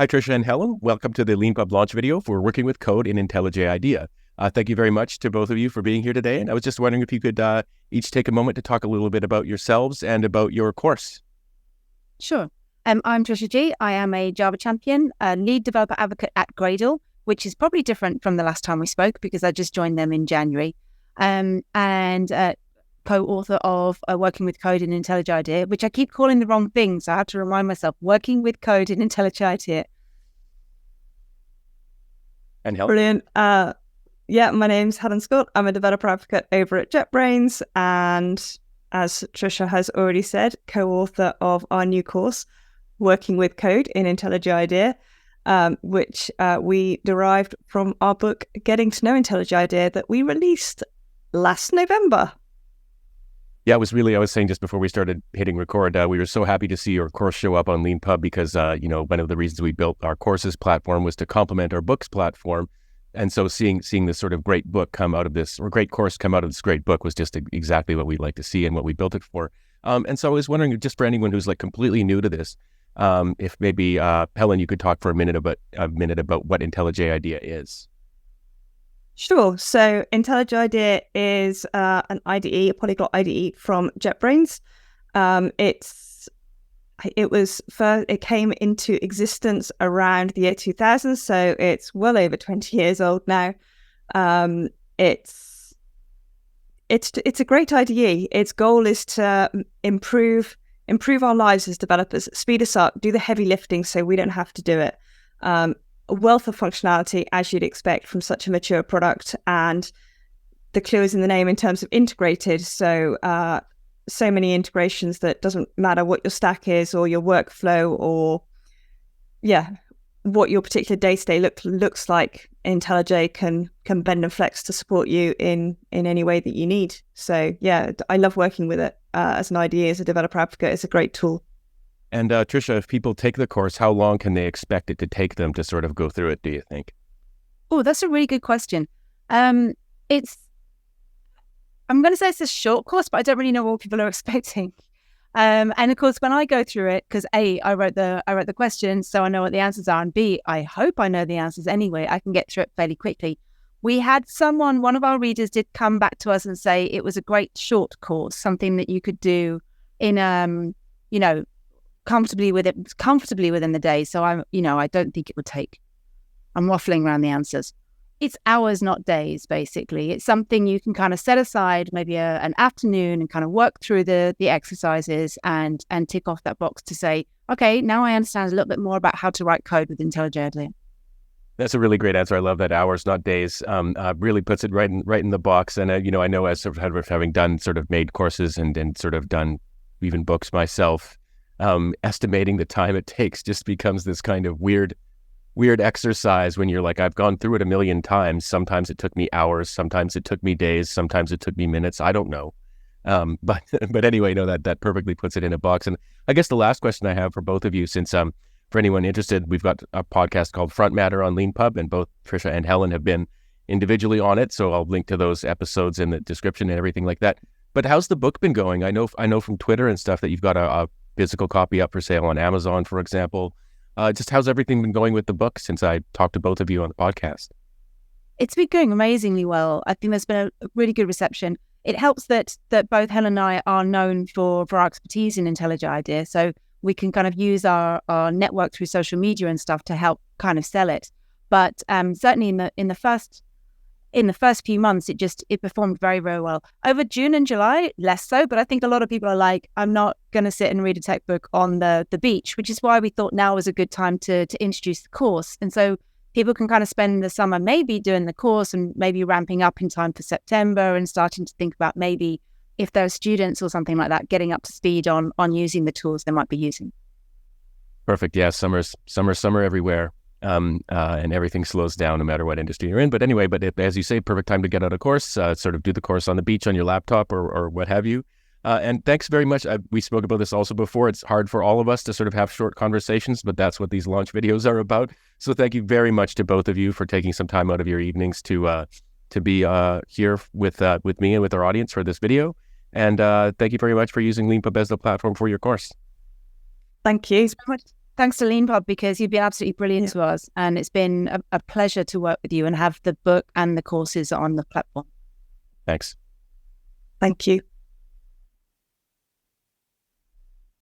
Hi, Trisha and Helen. Welcome to the Leanpub launch video for Working with Code in IntelliJ IDEA. Thank you very much to both of you for being here today. And I was just wondering if you could each take a moment to talk a little bit about yourselves and about your course. Sure. I'm Trisha Gee. I am a Java champion, a lead developer advocate at Gradle, which is probably different from the last time we spoke because I just joined them in January, and co-author of Working with Code in IntelliJ IDEA, which I keep calling the wrong thing, so I have to remind myself, Working with Code in IntelliJ IDEA. And Helen? Brilliant. My name's Helen Scott. I'm a developer advocate over at JetBrains, and as Trisha has already said, co-author of our new course, Working with Code in IntelliJ IDEA, which we derived from our book, Getting to Know IntelliJ IDEA, that we released last November. Yeah, I was saying just before we started hitting record, we were so happy to see your course show up on Leanpub because, one of the reasons we built our courses platform was to complement our books platform. And so seeing this sort of great book come out of this, or great course come out of this great book was just exactly what we'd like to see and what we built it for. And so I was wondering, just for anyone who's like completely new to this, if maybe, Helen, you could talk for a minute about what IntelliJ IDEA is. Sure. So IntelliJ IDEA is an IDE, a polyglot IDE from JetBrains. It came into existence around the year 2000, so it's well over 20 years old now. It's a great IDE. Its goal is to improve our lives as developers, speed us up, do the heavy lifting so we don't have to do it. A wealth of functionality, as you'd expect from such a mature product, and the clue is in the name in terms of integrated. So many integrations that doesn't matter what your stack is or your workflow or what your particular day-to-day looks like. IntelliJ can bend and flex to support you in any way that you need. So I love working with it as an IDE, as a developer advocate. It's a great tool. And Trisha, if people take the course, how long can they expect it to take them to sort of go through it, do you think? Oh, that's a really good question. I'm going to say it's a short course, but I don't really know what people are expecting. And of course, when I go through it, because A, I wrote the questions, so I know what the answers are, and B, I hope I know the answers anyway. I can get through it fairly quickly. We had one of our readers did come back to us and say it was a great short course, something that you could do in comfortably within the day. So I don't think it would take. I'm waffling around the answers. It's hours, not days, basically. It's something you can kind of set aside, maybe an afternoon, and kind of work through the exercises and tick off that box to say, okay, now I understand a little bit more about how to write code with IntelliJ IDEA. That's a really great answer. I love that, hours, not days. Really puts it right in the box. And I know as sort of having done sort of made courses and sort of done even books myself, estimating the time it takes just becomes this kind of weird exercise when you're like, I've gone through it a million times. Sometimes it took me hours, sometimes it took me days, sometimes it took me minutes. I don't know. But anyway, that perfectly puts it in a box. And I guess the last question I have for both of you, since for anyone interested, we've got a podcast called Front Matter on Leanpub, and both Trisha and Helen have been individually on it. So I'll link to those episodes in the description and everything like that. But how's the book been going? I know from Twitter and stuff that you've got a physical copy up for sale on Amazon, for example. Just how's everything been going with the book since I talked to both of you on the podcast? It's been going amazingly well. I think there's been a really good reception. It helps that both Helen and I are known for our expertise in IntelliJ IDEA, so we can kind of use our network through social media and stuff to help kind of sell it. But certainly in the first few months, it performed very, very well. Over June and July, less so, but I think a lot of people are like, I'm not going to sit and read a tech book on the beach, which is why we thought now was a good time to introduce the course. And so people can kind of spend the summer maybe doing the course and maybe ramping up in time for September and starting to think about maybe if there are students or something like that, getting up to speed on using the tools they might be using. Perfect. Yeah, summer everywhere. And everything slows down no matter what industry you're in. But anyway, as you say, perfect time to get out a course, sort of do the course on the beach on your laptop or what have you. And thanks very much. We spoke about this also before. It's hard for all of us to sort of have short conversations, but that's what these launch videos are about. So thank you very much to both of you for taking some time out of your evenings to be here with me and with our audience for this video. And thank you very much for using Leanpub as the platform for your course. Thank you. thanks to Leanpub, because you've been absolutely brilliant to us. And it's been a pleasure to work with you and have the book and the courses on the platform. Thanks. Thank you.